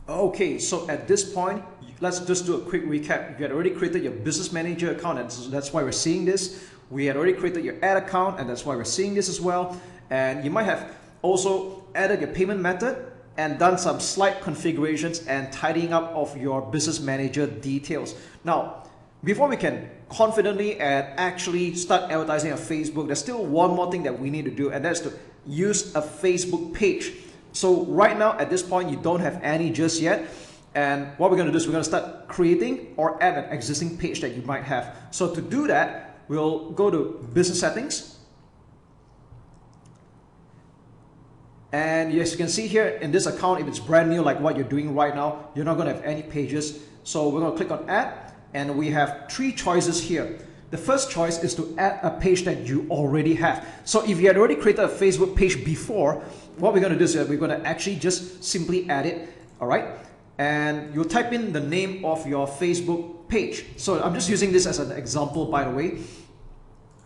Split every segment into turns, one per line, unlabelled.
Okay, so at this point, let's just do a quick recap. You had already created your business manager account, and that's why we're seeing this. We had already created your ad account, and that's why we're seeing this as well. And you might have also added your payment method and done some slight configurations and tidying up of your business manager details. Now, before we can confidently and actually start advertising on Facebook, there's still one more thing that we need to do, and that's to use a Facebook page. So right now at this point, you don't have any just yet. And what we're going to do is we're going to start creating or add an existing page that you might have. So to do that, we'll go to business settings. And yes, you can see here in this account, if it's brand new like what you're doing right now, you're not going to have any pages. So we're going to click on add, and we have 3 choices here. The first choice is to add a page that you already have. So if you had already created a Facebook page before, what we're going to do is we're going to actually just simply add it, all right? And you'll type in the name of your Facebook page. So I'm just using this as an example, by the way.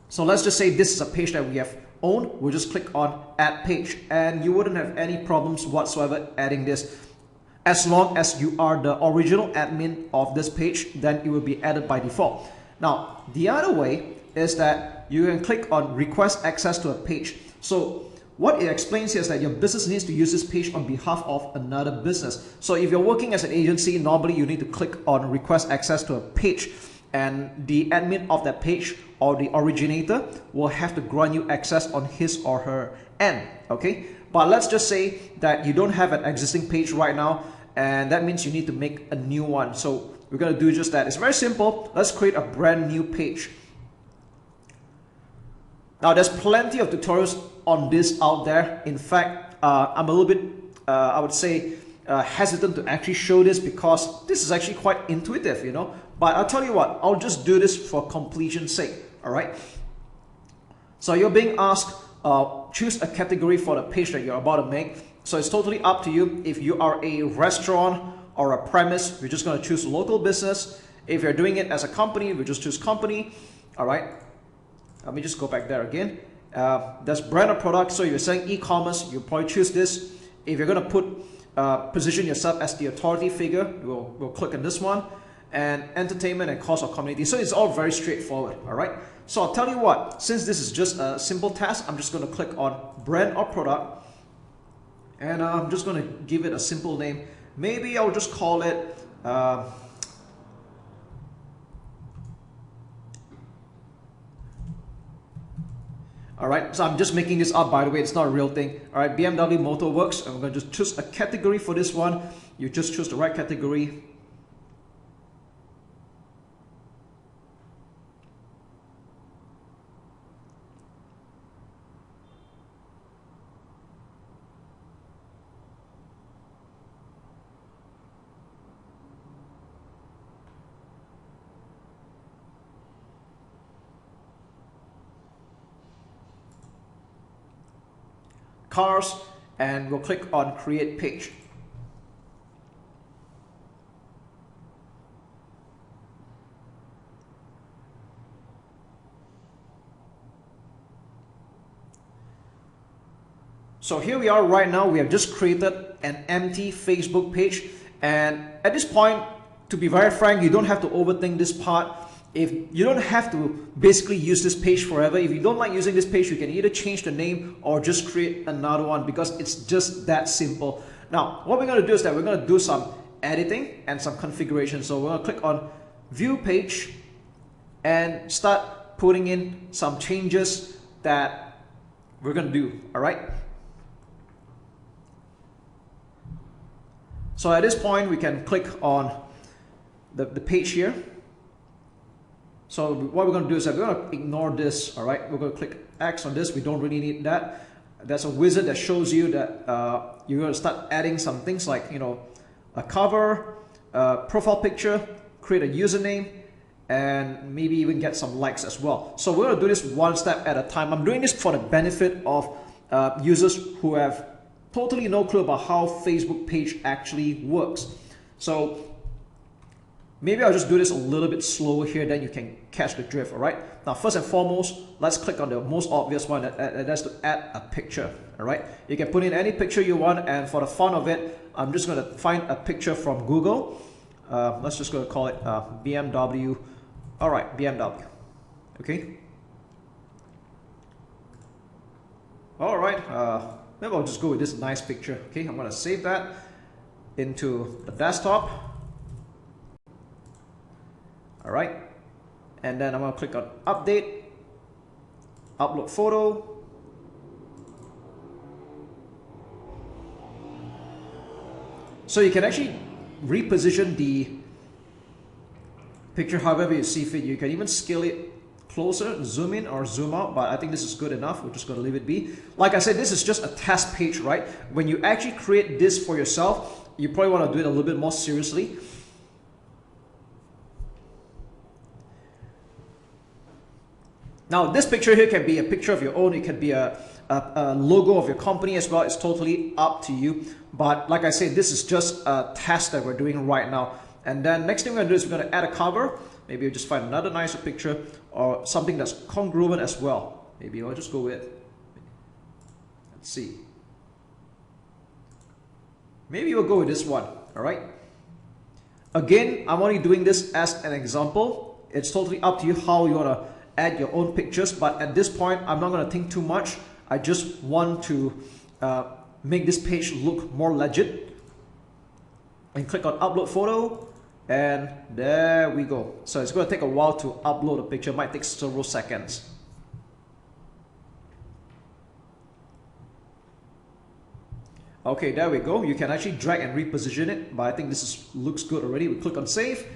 So let's just say this is a page that we have owned. We'll just click on add page, and you wouldn't have any problems whatsoever adding this. As long as you are the original admin of this page, then it will be added by default. Now, the other way is that you can click on request access to a page. So what it explains here is that your business needs to use this page on behalf of another business. So if you're working as an agency, normally you need to click on request access to a page, and the admin of that page or the originator will have to grant you access on his or her end, okay? But let's just say that you don't have an existing page right now, and that means you need to make a new one. So we're going to do just that. It's very simple. Let's create a brand new page. Now, there's plenty of tutorials on this out there. In fact, I'm a little bit, I would say, hesitant to actually show this because this is actually quite intuitive, you know. But I'll tell you what, I'll just do this for completion's sake, all right? So you're being asked, choose a category for the page that you're about to make. So it's totally up to you. If you are a restaurant or a premise, we're just going to choose local business. If you're doing it as a company, we just choose company, all right? Let me just go back there again. There's brand or product. So if you're saying e-commerce, you probably choose this. If you're going to put position yourself as the authority figure, we'll click on this one. And entertainment and cause or community. So it's all very straightforward, all right? So I'll tell you what, since this is just a simple task, I'm just going to click on brand or product, and I'm just going to give it a simple name. Maybe I'll just call it all right, so I'm just making this up, by the way, it's not a real thing. All right, BMW Motor Works. I'm going to just choose a category for this one. You just choose the right category. Cars, and we'll click on create page. So here we are right now. We have just created an empty Facebook page, and at this point, to be very frank, you don't have to overthink this part. If you don't have to basically use this page forever. If you don't like using this page, you can either change the name or just create another one, because it's just that simple. Now, what we're going to do is that we're going to do some editing and some configuration. So we're going to click on view page and start putting in some changes that we're going to do, all right? So at this point, we can click on the page here. So what we're going to do is that we're going to ignore this, all right? We're going to click X on this. We don't really need that. There's a wizard that shows you that you're going to start adding some things like, you know, a cover, profile picture, create a username, and maybe even get some likes as well. So we're going to do this one step at a time. I'm doing this for the benefit of users who have totally no clue about how Facebook page actually works. So maybe I'll just do this a little bit slower here, then you can catch the drift, all right? Now, first and foremost, let's click on the most obvious one, and that's to add a picture, all right? You can put in any picture you want, and for the fun of it, I'm just going to find a picture from Google. Let's just go to call it BMW. All right, BMW. Okay. All right, maybe I'll just go with this nice picture. Okay, I'm going to save that into the desktop. All right, and then I'm going to click on update, upload photo. So you can actually reposition the picture however you see fit. You can even scale it closer, zoom in or zoom out, but I think this is good enough. We're just going to leave it be. Like I said, this is just a test page, right? When you actually create this for yourself, you probably want to do it a little bit more seriously. Now, this picture here can be a picture of your own. It can be a logo of your company as well. It's totally up to you. But like I said, this is just a test that we're doing right now. And then next thing we're going to do is we're going to add a cover. Maybe we'll just find another nicer picture or something that's congruent as well. Maybe I'll just go with, let's see. Maybe we'll go with this one, all right? Again, I'm only doing this as an example. It's totally up to you how you want to add your own pictures, but at this point, I'm not going to think too much. I just want to make this page look more legit. And click on upload photo, and there we go. So it's going to take a while to upload a picture. It might take several seconds. Okay, there we go. You can actually drag and reposition it, but I think this looks good already. We click on save.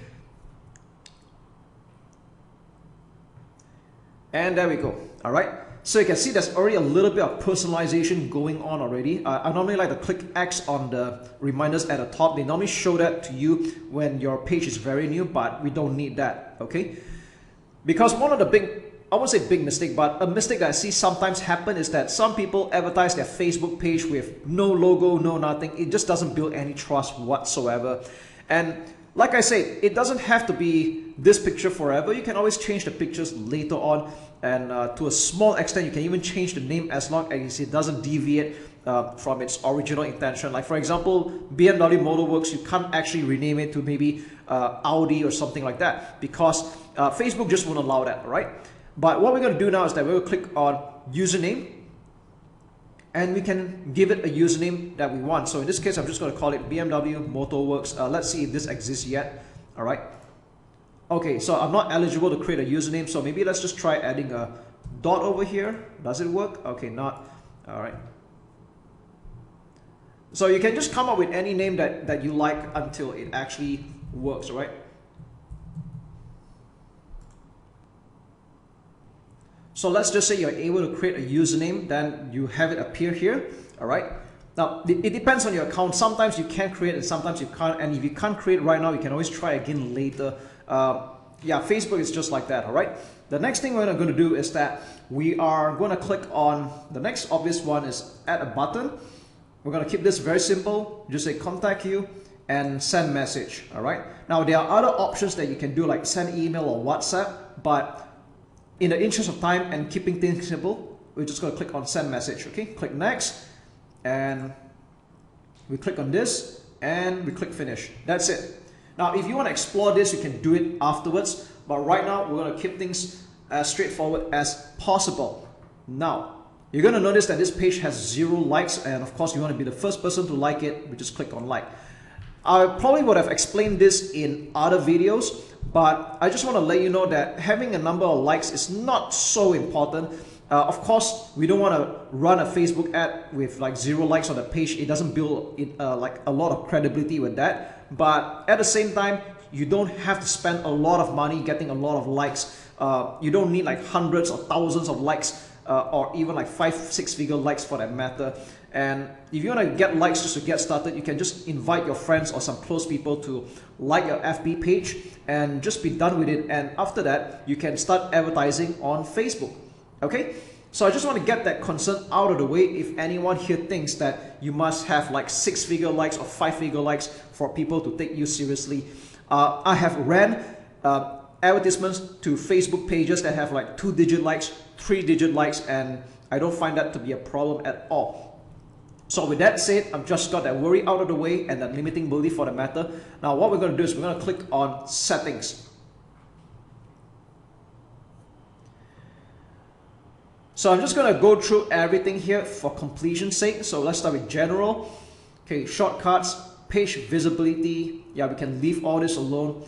And there we go. All right. So you can see there's already a little bit of personalization going on already. I normally like to click X on the reminders at the top. They normally show that to you when your page is very new, but we don't need that, okay? Because one of the big, I won't say big mistake, but a mistake that I see sometimes happen is that some people advertise their Facebook page with no logo, no nothing. It just doesn't build any trust whatsoever. And like I said, it doesn't have to be this picture forever. You can always change the pictures later on. And to a small extent, you can even change the name as long as it doesn't deviate from its original intention. Like for example, BMW Motorworks, you can't actually rename it to maybe Audi or something like that because Facebook just won't allow that, right? But what we're going to do now is that we're going to click on username and we can give it a username that we want. So in this case, I'm just going to call it BMW Motorworks. Let's see if this exists yet. All right. Okay, so I'm not eligible to create a username, so maybe let's just try adding a dot over here. Does it work? Okay, not. All right. So you can just come up with any name that you like until it actually works, right? So let's just say you're able to create a username, then you have it appear here, all right? Now, it depends on your account. Sometimes you can create and sometimes you can't, and if you can't create right now, you can always try again later. Yeah, Facebook is just like that, all right? The next thing we're going to do is that we are going to click on, the next obvious one is add a button. We're going to keep this very simple. Just say contact you and send message, all right? Now, there are other options that you can do like send email or WhatsApp, but in the interest of time and keeping things simple, we're just going to click on send message, okay? Click next, and we click on this, and we click finish. That's it. Now, if you want to explore this, you can do it afterwards, but right now, we're going to keep things as straightforward as possible. Now, you're going to notice that this page has 0 likes, and of course, you want to be the first person to like it, we just click on like. I probably would have explained this in other videos, but I just want to let you know that having a number of likes is not so important. Of course, we don't want to run a Facebook ad with like 0 likes on the page. It doesn't build like a lot of credibility with that. But at the same time, you don't have to spend a lot of money getting a lot of likes. You don't need like hundreds or thousands of likes or even like 5-6 figure likes for that matter. And if you want to get likes just to get started, you can just invite your friends or some close people to like your FB page and just be done with it. And after that, you can start advertising on Facebook. Okay? So I just want to get that concern out of the way. If anyone here thinks that you must have like 6-figure likes or 5-figure likes for people to take you seriously, I have ran advertisements to Facebook pages that have like 2-digit likes, 3-digit likes, and I don't find that to be a problem at all. So with that said, I've just got that worry out of the way and that limiting belief for the matter. Now what we're going to do is we're going to click on settings. So I'm just going to go through everything here for completion's sake. So let's start with general. Okay, shortcuts, page visibility. Yeah, we can leave all this alone.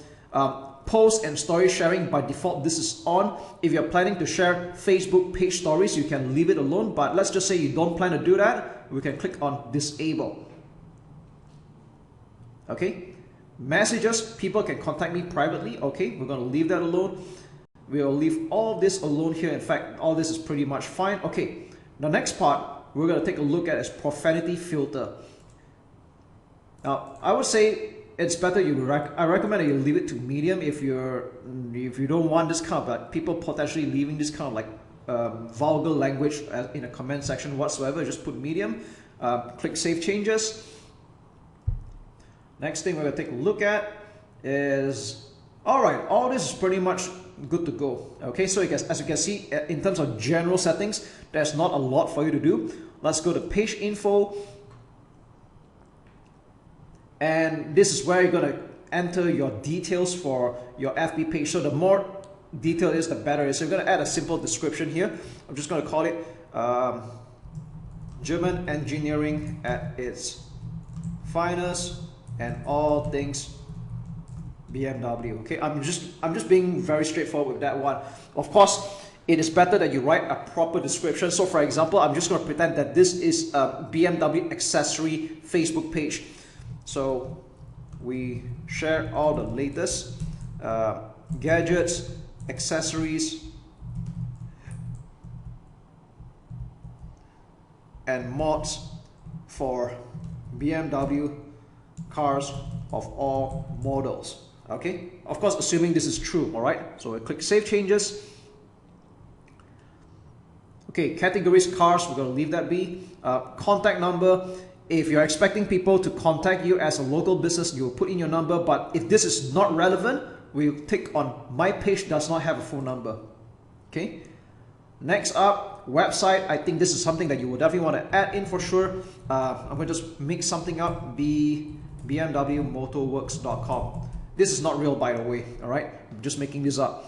Post and story sharing, by default this is on. If you're planning to share Facebook page stories, you can leave it alone, but let's just say you don't plan to do that, we can click on disable. Okay, messages, people can contact me privately. Okay, we're going to leave that alone. We'll leave all this alone here. In fact, all this is pretty much fine. Okay, the next part we're going to take a look at is profanity filter. Now I would say it's better I recommend that you leave it to medium if you don't want this kind of like people potentially leaving this kind of like vulgar language in a comment section whatsoever. Just put medium. Click save changes. Next thing we're going to take a look at is, alright, all this is pretty much good to go. Okay, so as you can see, in terms of general settings, there's not a lot for you to do. Let's go to page info. And this is where you're going to enter your details for your FB page. So the more detail is, the better it is. So you're going to add a simple description here. I'm just going to call it German engineering at its finest and all things BMW. Okay, I'm just being very straightforward with that one. Of course, it is better that you write a proper description. So for example, I'm just going to pretend that this is a BMW accessory Facebook page. So we share all the latest gadgets, accessories, and mods for BMW cars of all models. Okay, of course, assuming this is true. All right, so we click save changes. Okay, categories cars, we're going to leave that be. Contact number. If you're expecting people to contact you as a local business, you will put in your number. But if this is not relevant, we'll tick on my page does not have a phone number. Okay. Next up, website. I think this is something that you will definitely want to add in for sure. I'm going to just make something up. BMWmotorworks.com. This is not real, by the way. All right. I'm just making this up.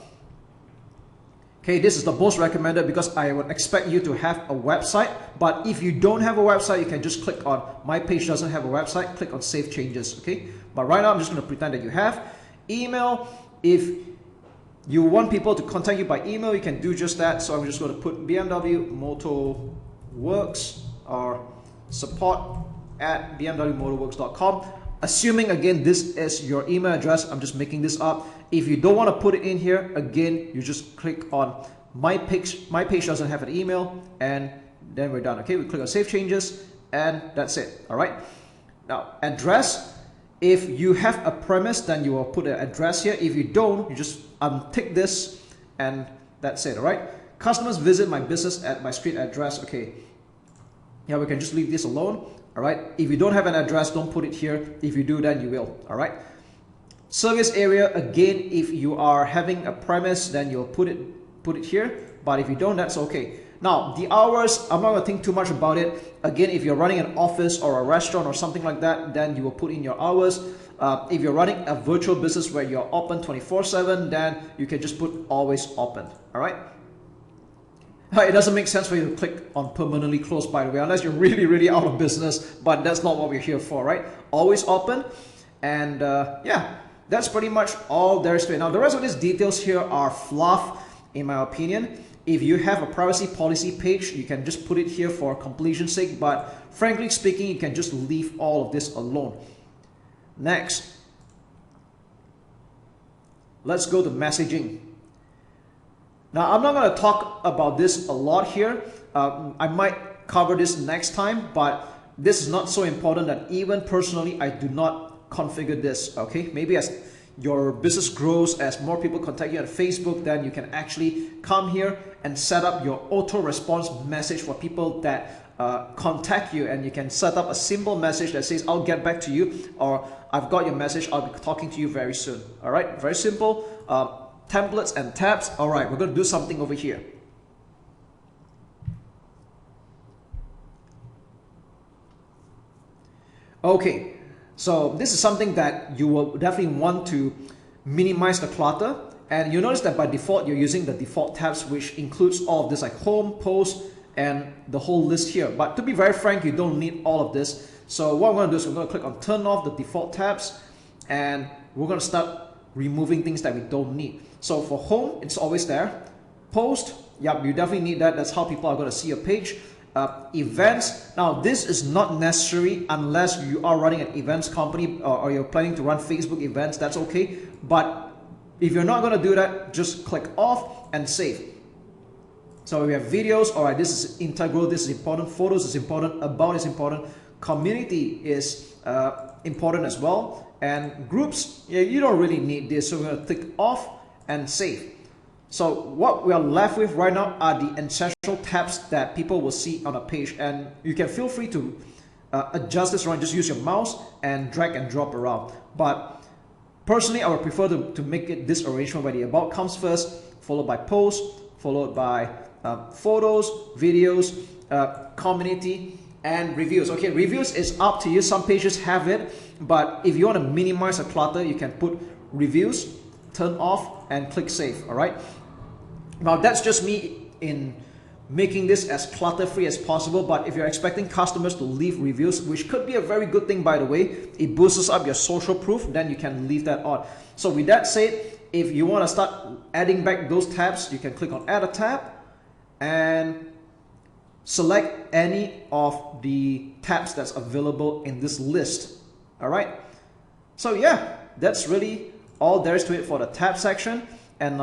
Okay, this is the most recommended because I would expect you to have a website. But if you don't have a website, you can just click on my page doesn't have a website, click on save changes. Okay, but right now I'm just going to pretend that you have. Email, if you want people to contact you by email, you can do just that. So I'm just going to put BMW Motorworks or support@bmwmotorworks.com. Assuming again this is your email address, I'm just making this up. If you don't want to put it in here, again, you just click on my page. My page doesn't have an email, and then we're done. Okay, we click on save changes, and that's it. All right. Now address. If you have a premise, then you will put an address here. If you don't, you just untick this, and that's it. All right. Customers visit my business at my street address. Okay. Yeah, we can just leave this alone. All right. If you don't have an address, don't put it here. If you do, then you will. All right. Service area, again, if you are having a premise, then you'll put it here. But if you don't, that's okay. Now, the hours, I'm not going to think too much about it. Again, if you're running an office or a restaurant or something like that, then you will put in your hours. If you're running a virtual business where you're open 24/7, then you can just put always open. All right. It doesn't make sense for you to click on permanently closed, by the way, unless you're really, really out of business. But that's not what we're here for, right? Always open. And yeah, that's pretty much all there is to it. Now, the rest of these details here are fluff, in my opinion. If you have a privacy policy page, you can just put it here for completion's sake. But frankly speaking, you can just leave all of this alone. Next, let's go to messaging. Now, I'm not going to talk about this a lot here. I might cover this next time, but this is not so important that even personally, I do not configure this. Okay, maybe as your business grows, as more people contact you on Facebook, then you can actually come here and set up your auto response message for people that contact you, and you can set up a simple message that says I'll get back to you, or I've got your message, I'll be talking to you very soon. All right, very simple. Templates and tabs. All right, we're going to do something over here. Okay, so this is something that you will definitely want to minimize the clutter. And you notice that by default, you're using the default tabs, which includes all of this like home, post, and the whole list here. But to be very frank, you don't need all of this. So what I'm going to do is we're going to click on turn off the default tabs, and we're going to start removing things that we don't need. So for home, it's always there. Post, yep, you definitely need that. That's how people are going to see your page. Events, now this is not necessary unless you are running an events company or you're planning to run Facebook events. That's okay. But if you're not going to do that, just click off and save. So we have videos. All right, this is integral. This is important. Photos is important. About is important. Community is important as well. And groups, yeah, you don't really need this. So we're going to click off and save. So what we are left with right now are the essential tabs that people will see on a page. And you can feel free to adjust this around. Just use your mouse and drag and drop around. But personally, I would prefer to make it this arrangement where the about comes first, followed by post, followed by photos, videos, community, and reviews. Okay, reviews is up to you. Some pages have it, but if you want to minimize the clutter, you can put reviews, turn off, and click save. All right. Now that's just me in making this as clutter-free as possible, but if you're expecting customers to leave reviews, which could be a very good thing by the way, it boosts up your social proof, then you can leave that on. So with that said, if you want to start adding back those tabs, you can click on add a tab and select any of the tabs that's available in this list. All right. So yeah, that's really all there is to it for the tab section. And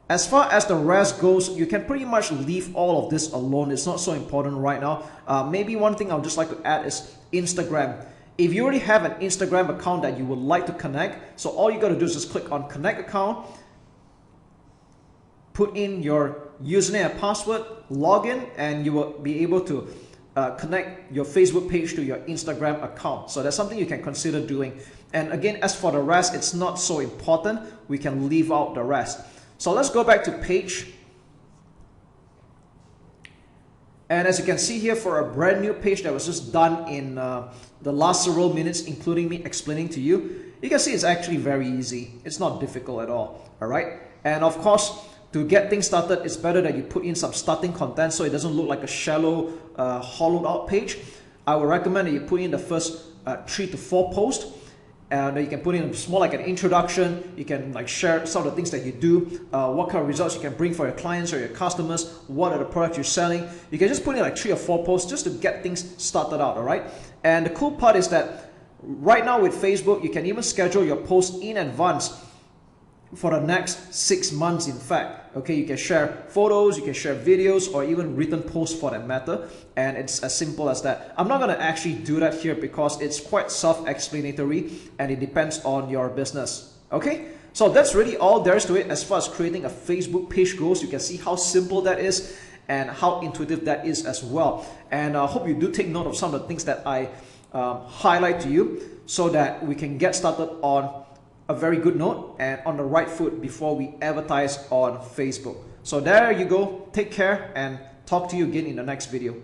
as far as the rest goes, you can pretty much leave all of this alone. It's not so important right now. Maybe one thing I would just like to add is Instagram. If you already have an Instagram account that you would like to connect, so all you got to do is just click on connect account, put in your username and password, log in, and you will be able to connect your Facebook page to your Instagram account. So that's something you can consider doing. And again, as for the rest, it's not so important. We can leave out the rest. So let's go back to page. And as you can see here, for a brand new page that was just done in the last several minutes, including me explaining to you, you can see it's actually very easy. It's not difficult at all. All right. And of course, to get things started, it's better that you put in some starting content so it doesn't look like a shallow, hollowed out page. I would recommend that you put in the first 3 to 4 posts. And you can put in more like an introduction. You can like share some of the things that you do, what kind of results you can bring for your clients or your customers, what are the products you're selling. You can just put in like 3 or 4 posts just to get things started out, all right? And the cool part is that right now with Facebook, you can even schedule your posts in advance for the next 6 months, in fact. Okay, you can share photos, you can share videos, or even written posts for that matter. And it's as simple as that. I'm not going to actually do that here because it's quite self-explanatory and it depends on your business. Okay, so that's really all there is to it as far as creating a Facebook page goes. You can see how simple that is and how intuitive that is as well. And I hope you do take note of some of the things that I highlight to you so that we can get started on a very good note and on the right foot before we advertise on Facebook. So there you go. Take care and talk to you again in the next video.